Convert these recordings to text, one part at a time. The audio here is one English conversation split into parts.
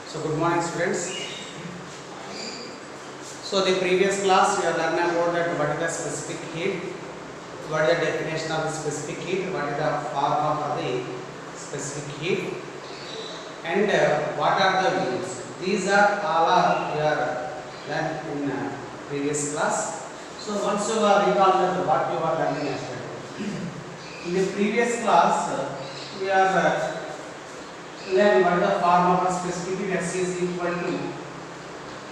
So good morning students. So the previous class we are learning about that what is the specific heat, what is the definition of the specific heat, what is the formula for the specific heat, and what are the units. These are all we are learned in previous class. So once you are recall that what you are learning yesterday. In the previous class we are learn what the formula for specific heat. S is equal to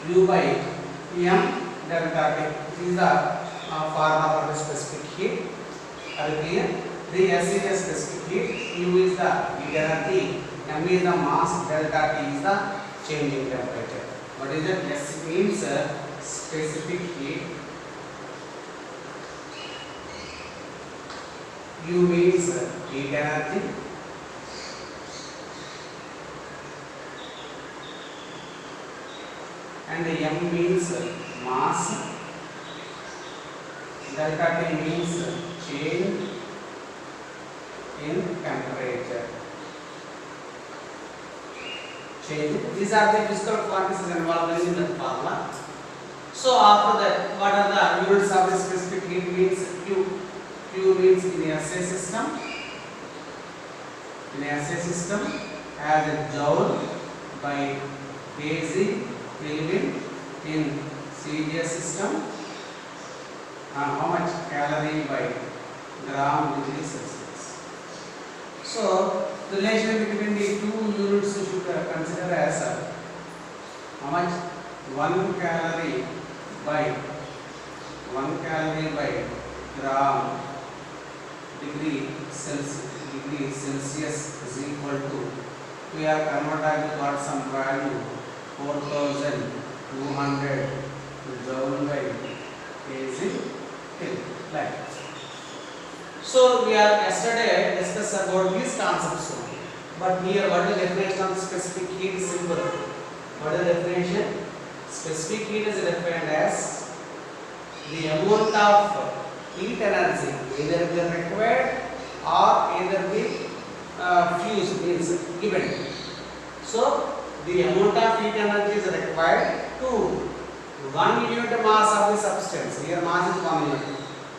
U by M delta T. This is the formula for the specific heat. Are you clear? The S is the specific heat, U is the heat energy, M is the mass, delta T is the changing temperature. What is it? S means specific heat, U means heat energy, and M means mass, delta T means change in temperature. These are the physical quantities involved in the formula. So after that, what are the units of the specific heat? Means Q. Q means in a SI system. In a SI system, as a joule by kg Kelvin. In CGS system, how much calorie by gram degree Celsius. So the relation between the two units you should consider as how much 1 calorie by gram degree Celsius is equal to, we have converted got some value 4200 joule by kg like. So we are yesterday discussed about these concepts only. But here what is the definition of specific heat is simple. What is the definition? Specific heat is defined as the amount of heat energy either be required or either be fused, means given. So the amount of heat energy is required to 1 unit mass of the substance. Here mass is 1 unit.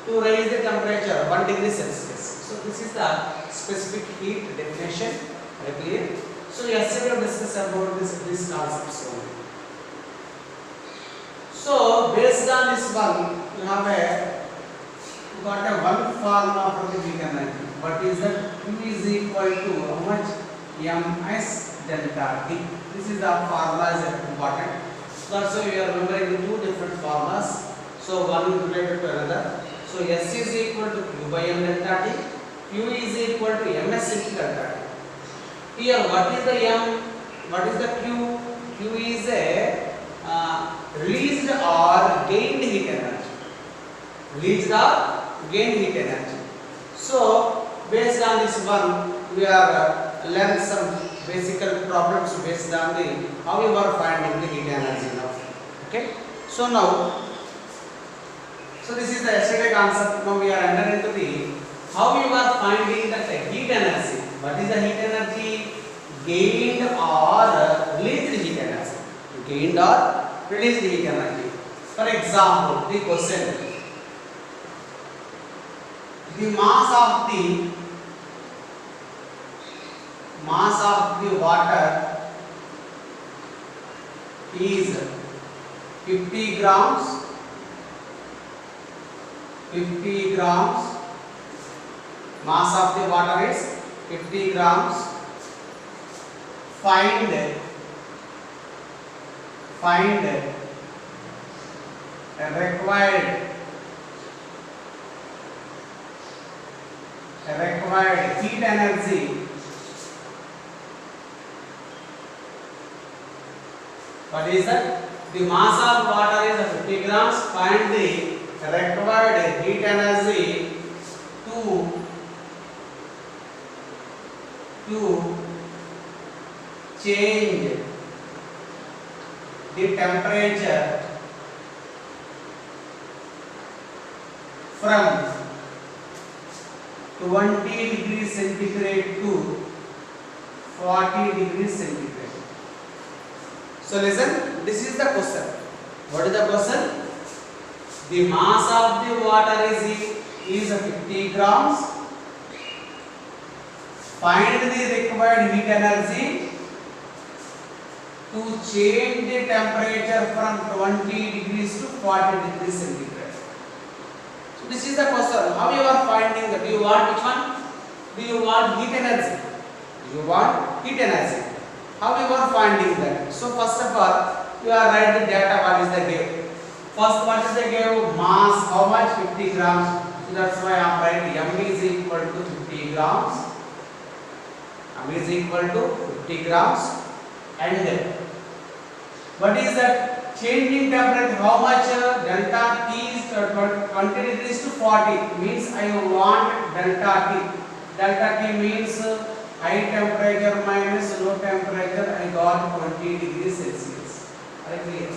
To raise the temperature 1 degree Celsius. So this is the specific heat definition. Are you clear? So yesterday we discussed about this concepts only. So based on this one, you have got a one formula for the heat energy. What is that? Q is equal to how much? Ms delta T. This is the formula is important. That's why we are remembering the two different formulas. So one is related to another. So S is equal to Q by M delta T. Q is equal to Ms into delta T. Here what is the M? What is the Q? Q is a released or gained heat energy. Released or gained heat energy. So based on this one, we are learn some basic problems based on the how you are finding the heat energy now. Okay. So now, so this is the yesterday concept. Now we are entering into the how you are finding that heat energy. What is the heat energy? Gained or released heat energy. Gained or released heat energy. For example, the question: the mass of the water is 50 grams. 50 grams. Mass of the water is 50 grams. Find required heat energy what is that? The mass of water is 50 grams. Find the required heat energy to change the temperature from 20 degrees centigrade to 40 degrees centigrade. So listen, this is the question. What is the question? The mass of the water is 50 grams. Find the required heat energy to change the temperature from 20 degrees to 40 degrees centigrade. So this is the question. How you are finding that? Do you want which one? Do you want heat energy? Do you want heat energy? How you are finding that? So first of all, you are write the data. What is the give? First, what is the give? Mass. How much? 50 grams. So that's why I am writing M is equal to 50 grams. M is equal to 50 grams. And what is that? Changing temperature. How much? Delta T is 20 degrees to 40. Means I want delta T. Delta T means high temperature minus low temperature. I got 20 degrees Celsius. Are you clear?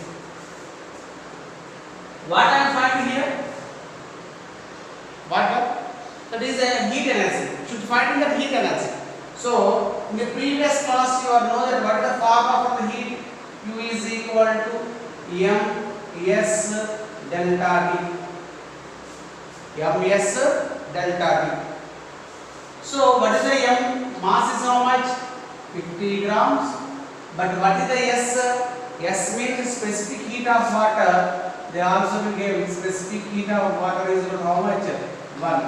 What I am finding here? What? That is a heat energy. Should find the heat energy. So in the previous class you know that what is the formula for the heat? U is equal to Ms delta T. Ms delta T. So what is the M? Mass is how much? 50 grams. But what is the S? S means specific heat of water. They also will give specific heat of water is how much? 1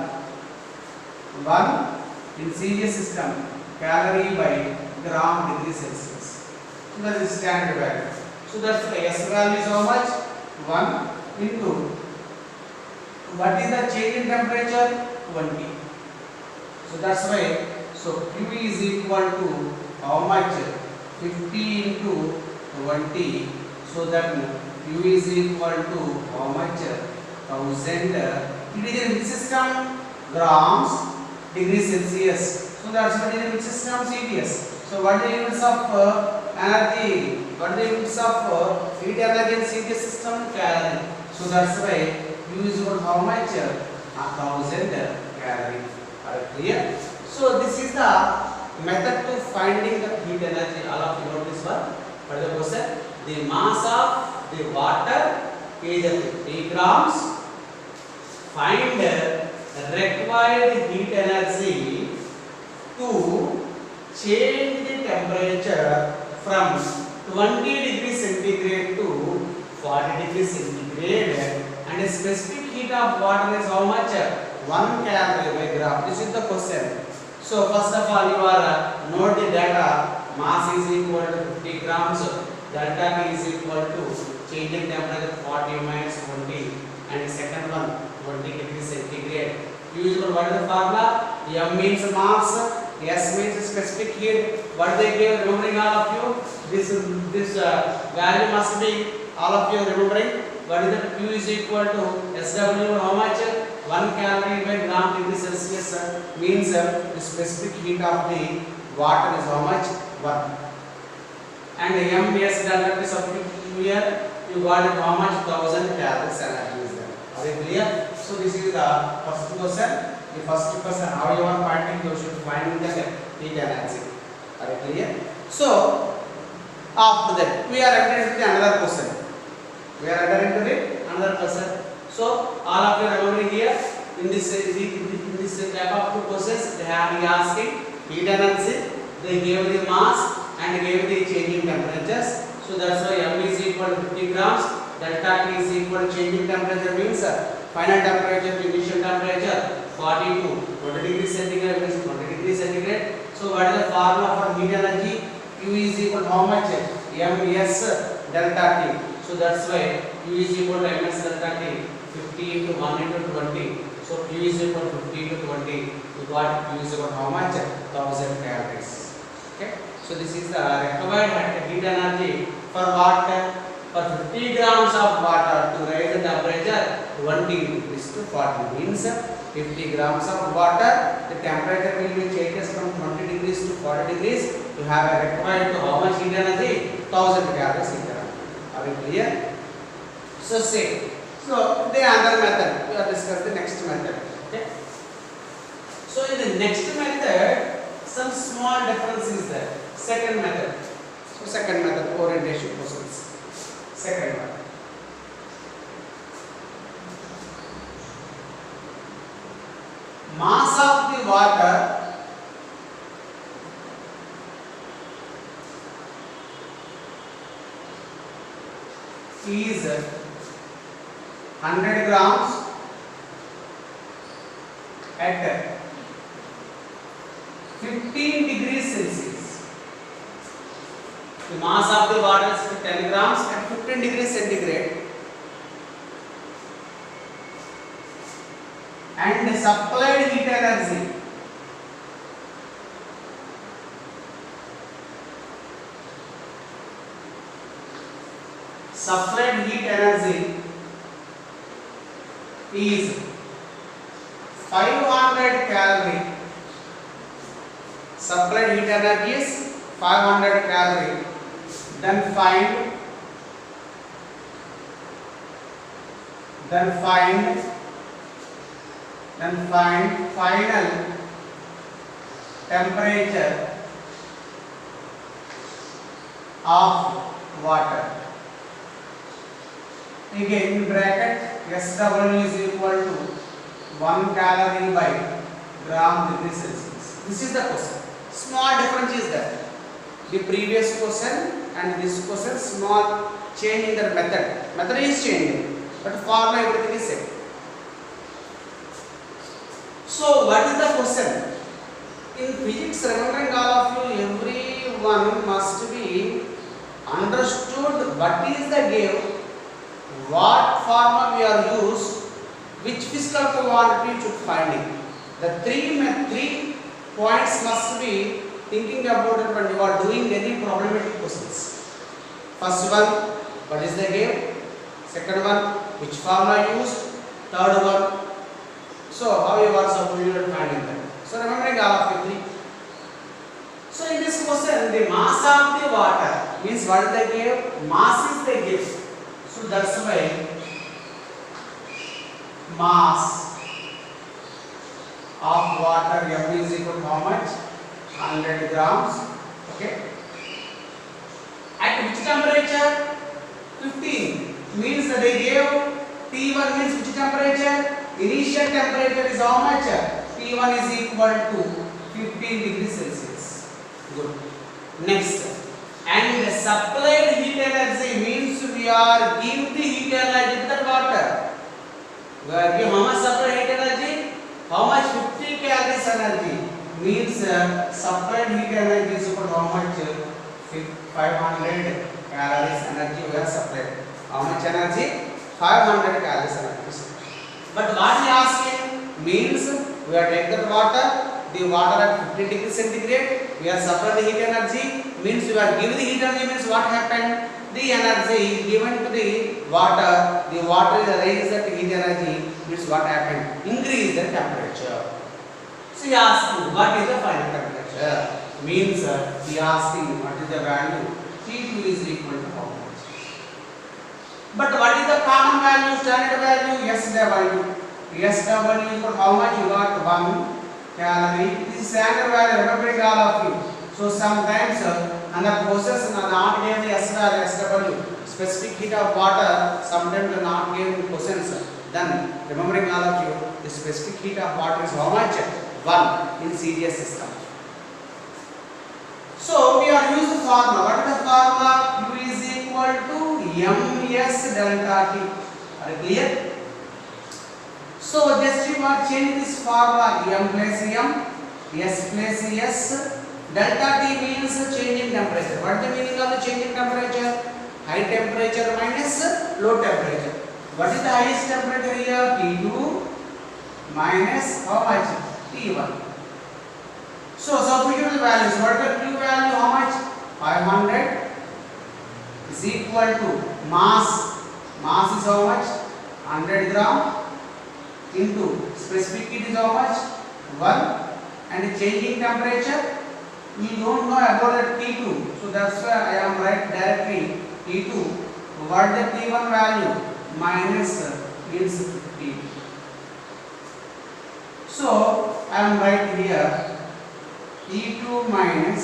in CGS system calorie by gram degree Celsius. So that is standard value. So that's the S value is how much? 1 into what is the change in temperature? 20. So that's why. So Q is equal to how much? 50 into 20. So that Q is equal to how much? 1000. It is in which system? Grams degree Celsius. So that's what is in which system? CDS. So what are the units of energy? What are the units of heat energy in CDS system? Calorie. So that's why Q is equal to how much? 1000 calorie. Are you clear? So this is the method to finding the heat energy. All of you know this one. What is the question? The mass of the water is 50 grams. Find the required heat energy to change the temperature from 20 degrees centigrade to 40 degrees centigrade, and the specific heat of water is how much? 1 calorie by gram. This is the question. So first of all, you are note the data. Mass is equal to 50 grams. Delta T is equal to change in temperature 40 minus 20, and the second one 20 degrees centigrade. Usual what is the formula? M means mass, S means specific heat. What they gave, remembering all of you? This value must be all of you remembering. What is that? Q is equal to SW how much? 1 calorie by gram degree Celsius means the specific heat of the water is how much? 1. And MS delta T substitute here, you got it how much? 1000 calories energy is there. Are you clear? So this is the first question. The first question, how you are finding, you should find the heat energy. Are you clear? So after that, we are entering into another question. We are entering into another question. So all of you are remembering here in this type of two questions, they have been asking heat energy. They gave the mass and gave the changing temperatures. So that's why M is equal to 50 grams. Delta T is equal to changing temperature means final temperature to initial temperature 40 to 20 degrees centigrade means 20 degrees centigrade. So what is the formula for heat energy? Q is equal to how much? Ms delta T. So that's why Q is equal to Ms delta T. 50 into 1 into 20. So Q is equal to 50 into 20. You got Q is equal to how much? 1000 calories. Okay. So this is the required heat energy for what? For 50 grams of water to raise the temperature 20 degrees to 40 means 50 grams of water, the temperature will be changes from 20 degrees to 40 degrees. You have a required to how much heat energy? 1000 calories heat energy. Are you clear? So say, so the other method, we will discuss the next method. Okay. So in the next method, some small difference is there. Second method. So second method, orientation questions. Second one. Mass of the water is 100 grams at 15 degrees Celsius. The mass of the water is 10 grams at 15 degrees centigrade, and the supplied heat energy is 500 calorie. Supplied heat energy is 500 calorie. Then find final temperature of water. Again in bracket, SW is equal to 1 calorie by gram degree Celsius. This is the question. Small difference is that the previous question and this question, small change in the method. Method is changing, but formula everything is same. So what is the question? In physics, remembering all of you, everyone must be understood what is the game, what formula we are used, which physical quantity should finding. The three points must be thinking about it when you are doing any problematic questions. First one, what is the game? Second one, which formula used? Third one, so how you are supposed to find that? So remembering all of you three. So in this question, the mass of the water means what is the game? Mass is the game. So that's why mass of water M is equal to how much? 100 grams. Okay. At which temperature? 15. Means that they gave T1 means which temperature? Initial temperature is how much? T1 is equal to 15 degrees Celsius. Good. Next. And the supplied heat energy means we are giving the heat energy to the water. We are giving how much supplied heat energy? How much? 50 calories energy. Means supplied heat energy is equal to how much? 500 calories energy we are supplied. How much energy? 500 calories energy. But what we are asking means we are taking the water at 50 degrees centigrade. We are supplying the heat energy. Means we are giving the heat energy. Means what happened? The energy given to the water is raised that heat energy. Means what happened? Increase the temperature. So he asking what is the final temperature? Means he asking what is the value? T2 is equal to how much? But what is the common value, standard value? SW. SW is equal to how much? You got 1 calorie. This is standard value, remembering all of you. So sometimes under process not given the SW, specific heat of water, sometimes not given questions. Then remembering all of you, the specific heat of water is how much? 1 in CGS system. So we are using the formula. What is the formula? Q is equal to MS delta T. Are you clear? So just you are changing this formula. M plus M, S plus S. Delta T means change in temperature. What is the meaning of the change in temperature? High temperature minus low temperature. What is the highest temperature here? T2 minus how much? T1. So substitute the values. What is the Q value? How much? 500 is equal to mass. Mass is how much? 100 gram into specific heat is how much? 1. And changing temperature, we don't know about the T2. So that's why I am write directly T2. What is the T1 value? Minus is T2. So I am writing here T2 minus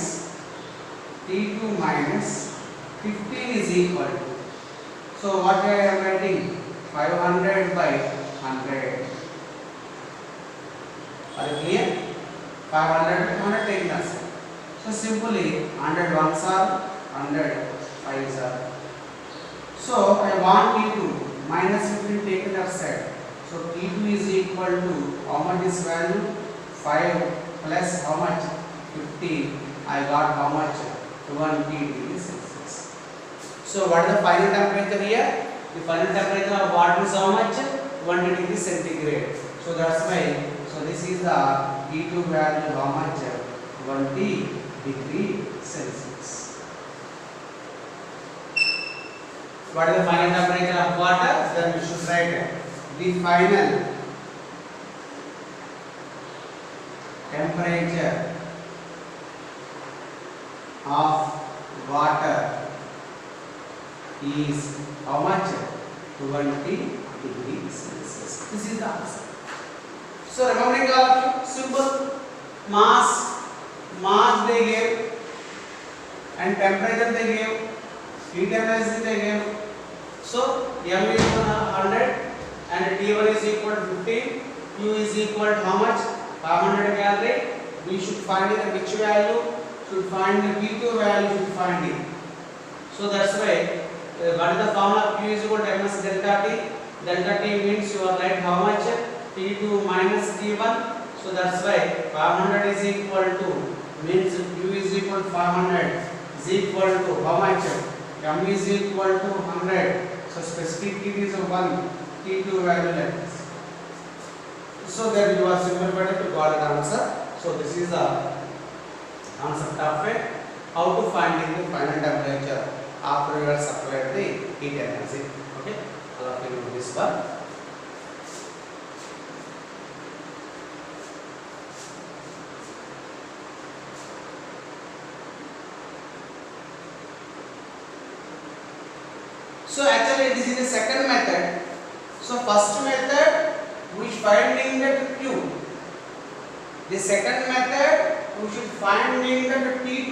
T2 minus 15 is equal to, so what I am writing, 500 by 100. Are you clear? 500 100 taken as. So simply 100 ones are 100 fives are. So I want T2 minus 15 taken aside. So T2 is equal to how much is value? 5 plus how much? 15. I got how much? 20 degrees Celsius. So what is the final temperature here? The final temperature of water is how much? 20 degrees centigrade. So that's why. So this is the T2 value how much? 20 degrees Celsius. What is the final temperature of water? Then we should write the final temperature of water is how much? 20 degrees Celsius. This is the answer. So remembering all of you, simple mass they gave and temperature they gave, heat energy they gave. So M is 100 and T1 is equal to 15, Q is equal to how much? 500 calorie. We should find the which value? Should find the P2 value, should find it. So that's why what is the formula? Q is equal to ms delta T. Delta T means you are right how much? T2 minus T1. So that's why 500 is equal to, means Q is equal to 500 is equal to how much? M is equal to 100. So specific heat is 1. T2 value like this. So then you are simplified to got the answer. So this is the concept of it. How to find the final temperature after you have supplied the heat energy. Okay, all of you know this one. So actually this is the second method. So first method we finding the Q. The second method we should finding the T2.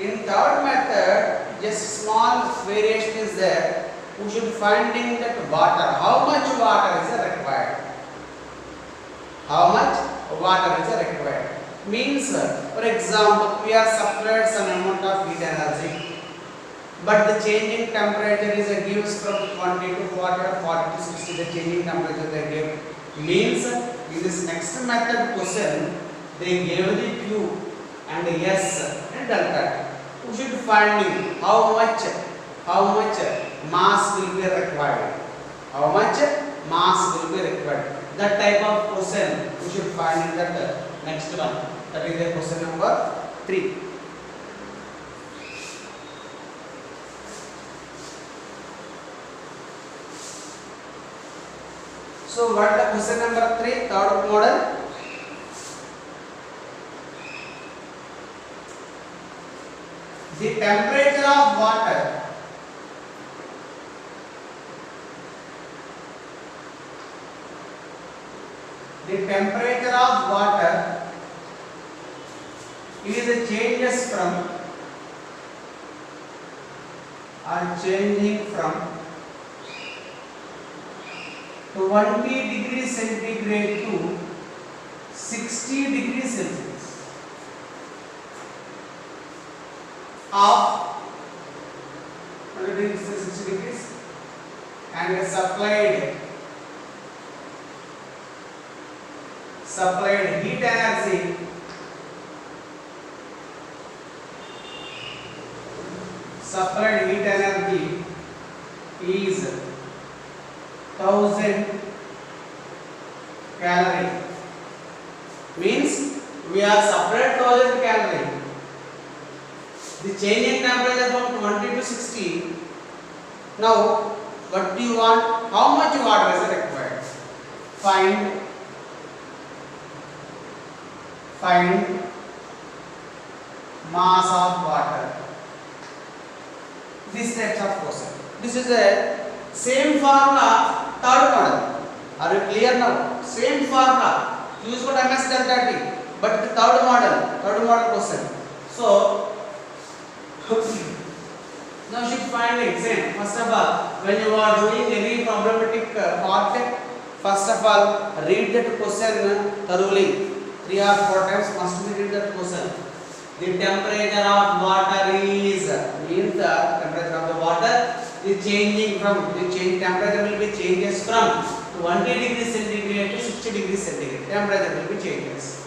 In third method just small variation is there. We should finding that water. How much water is required? How much water is required? Means for example we are supplied some amount of heat energy. But the changing temperature is gives from 20 to 40 or 40 to 60 the changing temperature they give. Means in this next method question they gave the Q and S and delta. We should find how much mass will be required. How much mass will be required. That type of question we should find in that next one. That is the question number 3. So what the question number 3, third model? The temperature of water is changes from changing from 20 degrees centigrade to 60 degrees Celsius of 20 degrees to 60 degrees and supplied heat energy is 1000 calorie. Means we are supplied 1000 calorie. The changing temperature from 20 to 60. Now what do you want? How much water is required? Find mass of water. This types of question. This is a same formula, third model. Are you clear now? Same formula. Use what ms delta T, but the third model question. So Now you should find it. Same. First of all, when you are doing any problematic part, first of all, read that question thoroughly. 3 or 4 times must be read that question. The temperature of water is means the temperature of the water is changing from temperature will be changes from 20 degrees centigrade to 60 degrees centigrade. Temperature will be changes.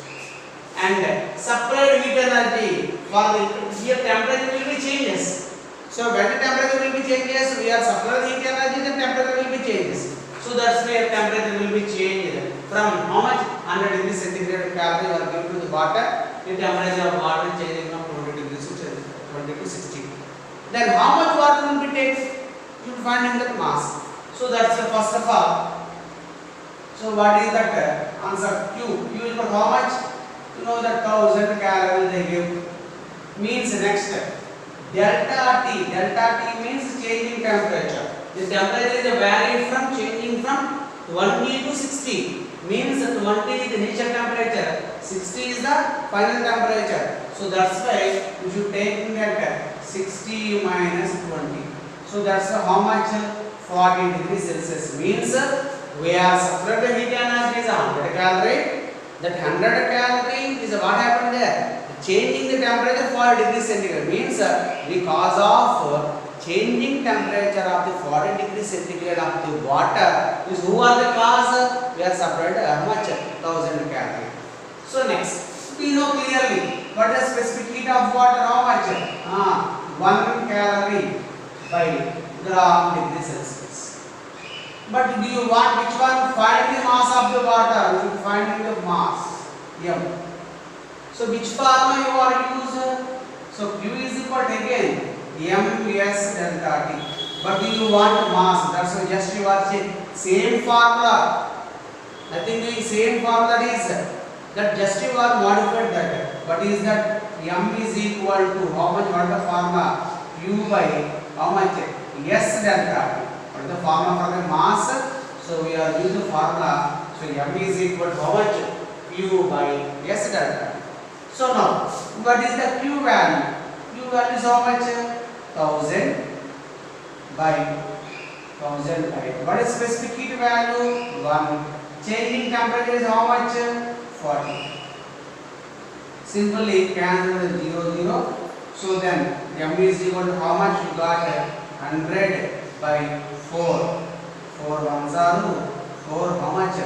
And supplied heat energy for the here temperature will be changes. So when the temperature will be changes, we are supplying heat energy, then temperature will be changes. So that's why temperature will be changed from how much 100 degrees centigrade calorie you are giving to the water. The temperature of water is changing from 20 degrees to 20 to 60. Then how much water will be taken? You will find in that mass. So that's the first of all. So what is that answer? Q. Q is how much? You know that 1000 calories they give. Means next delta T. Delta T means changing temperature. The temperature is vary from changing from 20 to 60. Means 20 is the initial temperature, 60 is the final temperature. So that's why you should take in that 60 minus 20. So that's how much 40 degrees Celsius. Means we are supplying the heat energy is 100 calorie. That 100 calorie is what happened there? Changing the temperature 40 degrees centigrade. Means because of changing temperature of the 40 degrees centigrade of the water is who are the cause? We are supplied how much? 1000 calorie. So next, we know clearly what is specific heat of water how much? 1 calorie by gram degree Celsius. But do you want which one? Find the mass of the water. You should find the mass M. So which formula you are using? So Q is equal to again MS delta T. But do you want mass? That's why just you are saying same formula. Nothing doing same formula is that just you are modified that. But is that M is equal to how much? What is the formula? Q by how much? S delta T. What is the formula for the mass? So we are using the formula. So M is equal to how much? Q by S delta T. So now what is the Q value? Q value is how much? 1000 by 1000 by what is specific heat value? 1. Changing temperature is how much? 40. Simply cancel the 0 0. So then M is equal to how much? You got 100 by 4. 4 ones are 4 how much?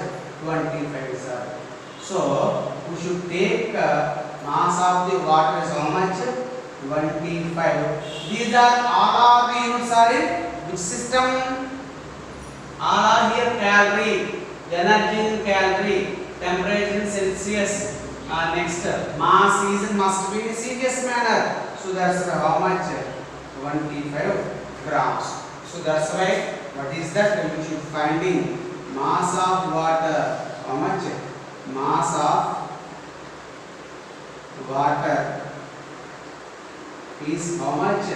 25 is are. So we should take mass of the water is how much? 25. These are all the units are in which system? All are here calorie, energy in calorie, temperature in Celsius. Next, mass is must be in serious manner. So that's how much? 25 grams. So that's why what is that? We should finding mass of water. How much? Mass of water is how much?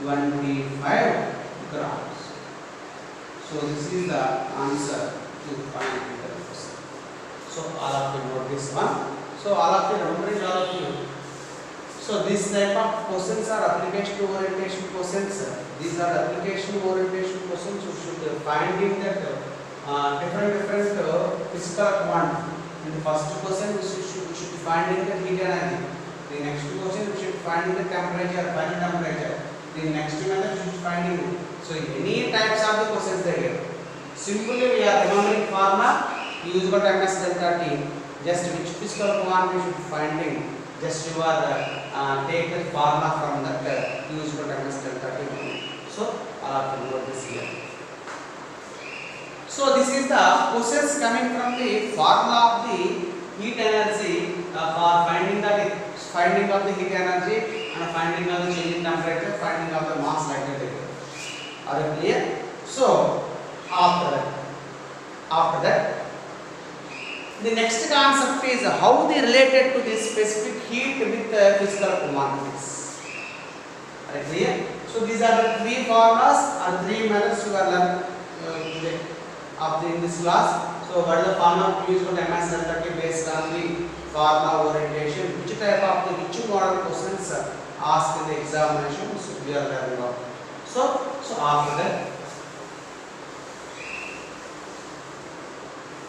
25 grams. So this is the answer to find the question. So all of you note this one. So all of you remembering all of you. So this type of questions are application orientation questions. These are application orientation questions. You should find in that different physical quantity. In the first question we should find in the heat energy. The next question we should find in the temperature, final temperature. The next method we should find in. So any types of the questions they get. Simply we are remembering formula. Use got MS delta T. Just which physical quantity we should find in. Just you are take the formula from that use got MS delta T. So all of you know this here. So this is the questions coming from the formula of the heat energy for finding of the heat energy and finding of the changing temperature, finding of the mass like that. Are you clear? So after that, the next concept is how they related to this specific heat with physical quantities. Are you clear? So these are the three formulas or three methods you are learning in this class. So what is the formula used for MS delta T based on the formula orientation? Which type of the which model questions asked in the examination, so we are learning about. So after that,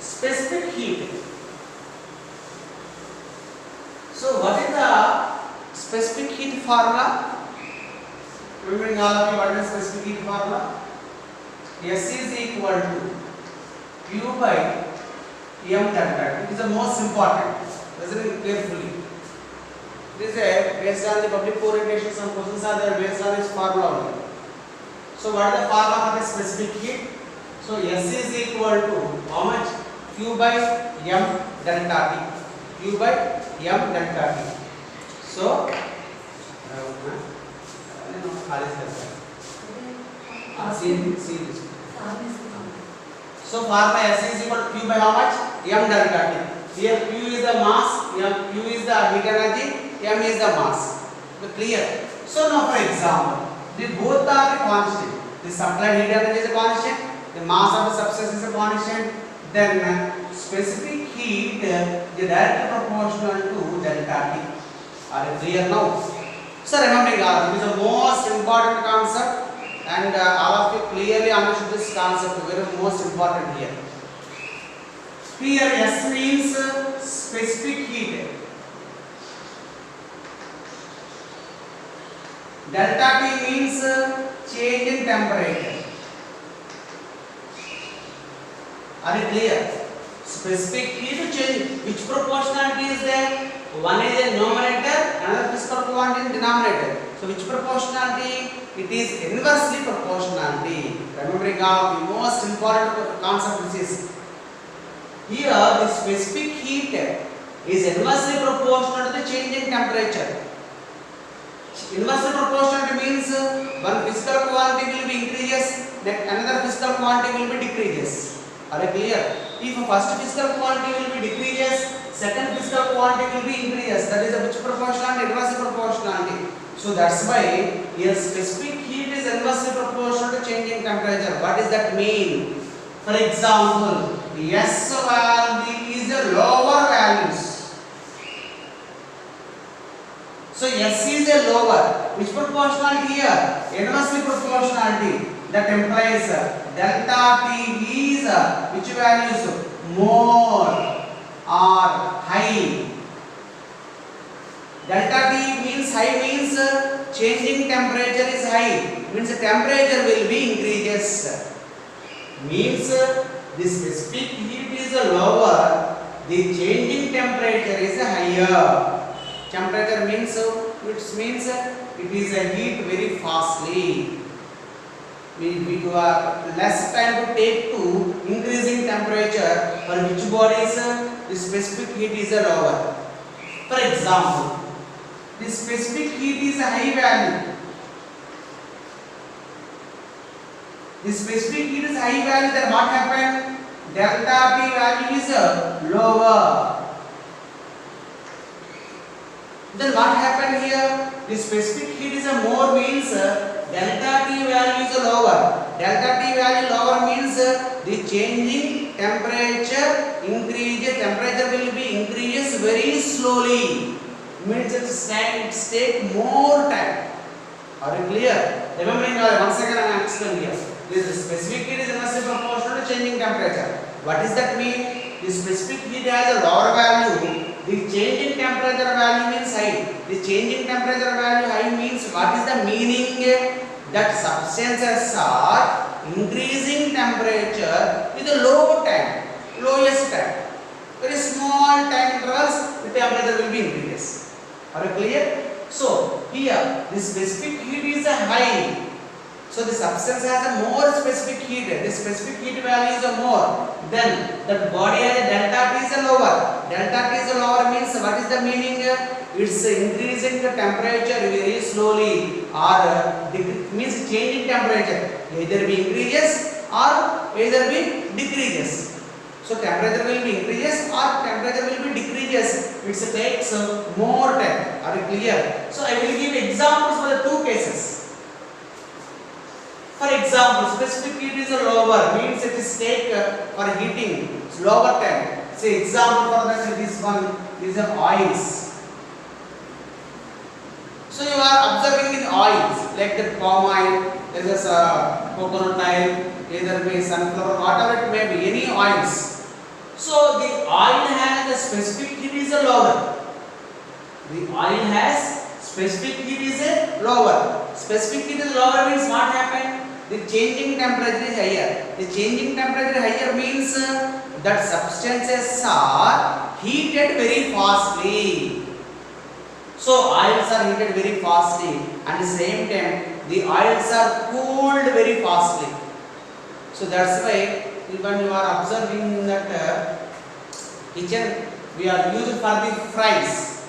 specific heat. So what is the specific heat formula? Remembering all of you, what is specific heat formula? S is equal to Q by M delta. It is the most important. Listen carefully. This is based on the public orientation. Some questions are there based on this formula only. So what is the formula for the specific heat? So S is equal to how much? Q by M delta T. Q by M delta T. So see this. So formula S is equal to Q by how much? M delta T. Here Q is the mass, Q is the heat energy, M is the mass. Clear? So now for example, the both are the constant. The supplied heat energy is a constant, the mass of the substance is a constant. Then specific heat is directly proportional to delta T. Are you clear now? So remembering all, it is the most important concept, and all of you clearly understood this concept. Very most important here. Here S means specific heat. Delta T means change in temperature. Are you clear? Specific heat change. Which proportionality is there? One is a numerator, another physical quantity in denominator. So which proportionality? It is inversely proportionality. Remembering the most important concept which is here, the specific heat is inversely proportional to the change in temperature. Inversely proportional means one physical quantity will be increases, then another physical quantity will be decreases. Are you clear? If first physical quantity will be decreases, second physical quantity will be increases. That is which proportionality? Inversely proportionality. So that's why here specific heat is inversely proportional to changing temperature. What does that mean? For example, S value is a lower values. So S is a lower. Which proportionality here? Inversely proportionality. That implies delta T is which values? More or high. Delta T means high means changing temperature is high. Means the temperature will be increases. Means the specific heat is lower, the changing temperature is higher. Temperature means it means it is a heat very fastly. We have less time to take to increasing temperature. For which bodies the specific heat is lower. For example, the specific heat is a high value. The specific heat is high value, then what happened? Delta T value is lower. Then what happened here? The specific heat is more means delta T value is lower. Delta T value lower means the changing temperature increases. Temperature will be increases very slowly. Means it take more time. Are you clear? Remembering once again I am explaining here. This specific heat is inversely proportional to changing temperature. What does that mean? The specific heat has a lower value. The change in temperature value means high. The change in temperature value high means what is the meaning? That substances are increasing temperature with a low time, lowest time. Very small time intervals, the temperature will be increases. Are you clear? So here the specific heat is a high. So the substance has a more specific heat. The specific heat value is a more. Then the body has a delta T is a lower. Delta T is a lower means what is the meaning? It's increasing the temperature very slowly, or means changing temperature. Either be increases or either be decreases. So temperature will be increases or temperature will be decreases. It takes more time. Are you clear? So I will give examples for the two cases. For example, specific heat is a lower means it is take for heating lower time. Say example for that, this one is a oils. So you are observing in oils like the palm oil, there is coconut oil, either be sunflower, whatever it may be, any oils. So the oil has a specific heat is a lower. The oil has specific heat is a lower. Specific heat is lower means what happened? The changing temperature is higher. The changing temperature higher means that substances are heated very fastly. So oils are heated very fastly, and at the same time the oils are cooled very fastly. So that's why when you are observing in that kitchen, we are used for the fries,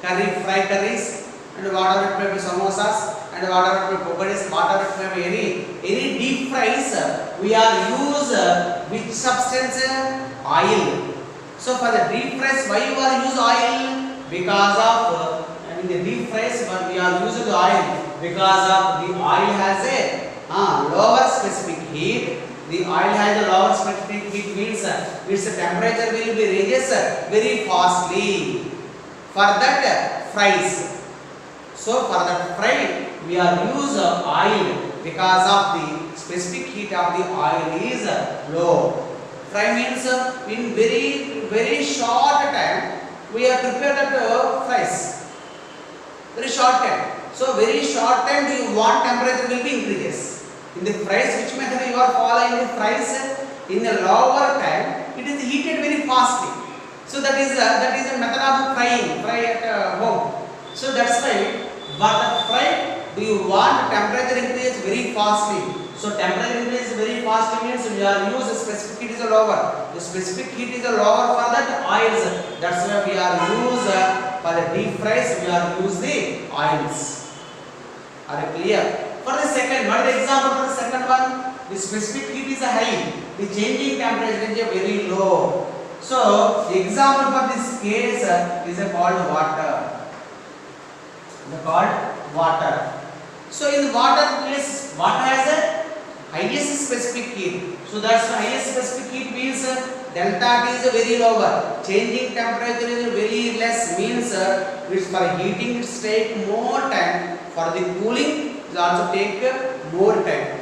fry curries, and whatever it may be samosas, and whatever it may be popadis, whatever it may be any deep fries, we are use which substance? Oil. So for the deep fries, why you are use oil? Because of in the deep fries, we are using the oil because of the oil has a lower specific heat. The oil has a lower specific heat means its temperature will be raises very fastly for that fries. So for that fry, we are use oil because of the specific heat of the oil is low. Fry means in very short time we are prepared that fries. Very short time. So very short time do you want temperature will be increases. In the fries, which method you are following the fries? In the lower time, it is heated very fastly. So that is a method of fry at home. So that's why, but the fry, do you want temperature increase very fastly? So temperature increase very fastly means we are use specific heat is a lower. The specific heat is a lower for that oils. That's why we are use for the deep fries. We are use the oils. Are you clear? For the second, what is the example for the second one? The specific heat is a high. The changing temperature is a very low. So the example for this case is called water. Called water. So in the water case, water has a highest specific heat. So that's the highest specific heat means delta T is a very lower. Changing temperature is very less means it's for heating it take more time. For the cooling it also take more time.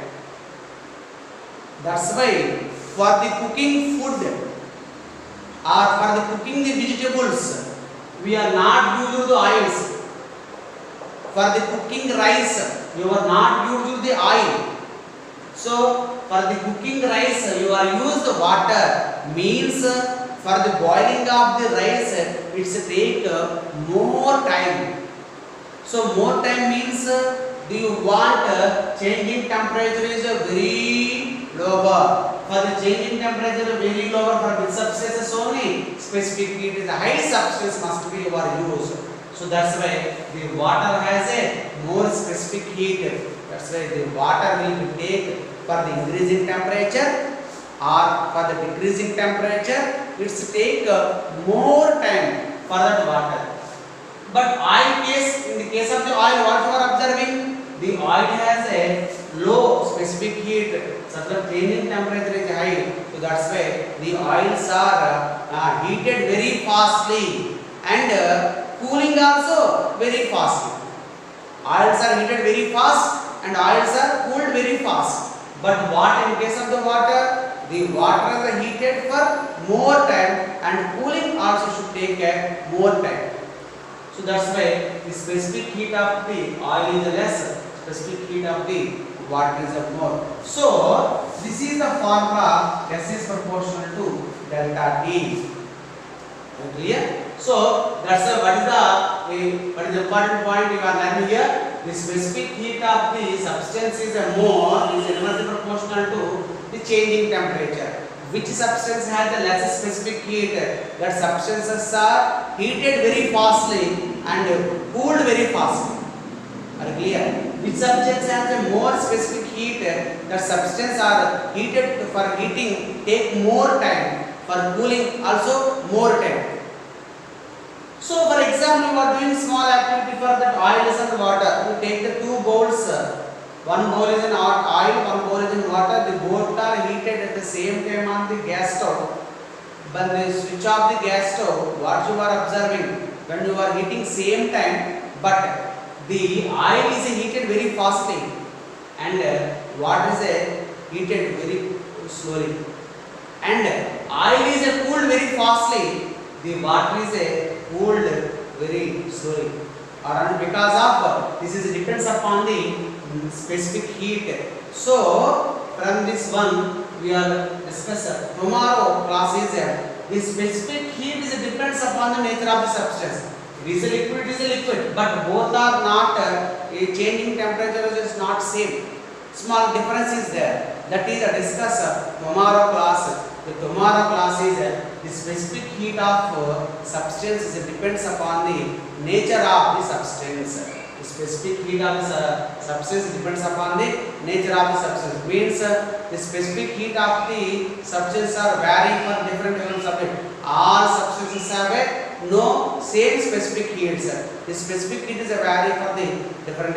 That's why for the cooking food or for the cooking the vegetables, we are not using the oils. For the cooking rice, you are not using the oil. So for the cooking rice, you are use the water. Means for the boiling of the rice, it's take more time. So more time means do you want changing temperature is very lower. For the changing temperature very lower for which substances only specific heat is a high substance must be used. So that's why the water has a more specific heat. That's why the water will be take for the increasing temperature or for the decreasing temperature. It's take more time for that water. But oil case, in the case of the oil, what you are observing? The oil has a low specific heat. Such that changing temperature is high. So that's why the oils are heated very fastly and cooling also very fast. Oils are heated very fast and oils are cooled very fast. But what in case of the water is heated for more time and cooling also should take more time. So that's why the specific heat of the oil is less, specific heat of the water is more. So this is the formula S is proportional to delta T. Clear? So that's what is the important point you are learning here. The specific heat of the substance is more is inversely proportional to the changing temperature. Which substance has the less specific heat? That substances are heated very fastly and cooled very fastly. Are clear? Which substance has a more specific heat? That substance are heated for heating take more time, for cooling also more time. So for example, you are doing small activity for that oil and water. You take the two bowls. One bowl is in oil, one bowl is in water. The both are heated at the same time on the gas stove. When the switch off the gas stove, what you are observing? When you are heating same time, but the oil is heated very fastly and water is heated very slowly. And oil is cooled very fastly, the water is cooled very slowly. Or because of this is depends upon the specific heat. So from this one we are discuss tomorrow class is the specific heat is depends upon the nature of the substance. It is a liquid, it is a liquid, but both are not changing temperature is not same. Small difference is there. That is a discuss tomorrow class. The tomorrow class is the specific heat of substance is depends upon the nature of the substance. The specific heat of the substance depends upon the nature of the substance. Means the specific heat of the substance are varying for different elements of it. All substances have no same specific heats. The specific heat is vary for the different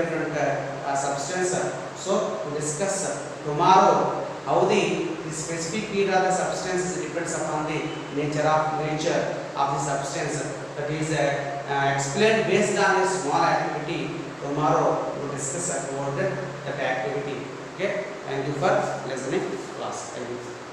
substance. So to discuss tomorrow how the specific heat of the substance depends upon the nature of the substance. That is explained based on a small activity. Tomorrow we will discuss about that activity. Okay. Thank you for listening class. Thank you.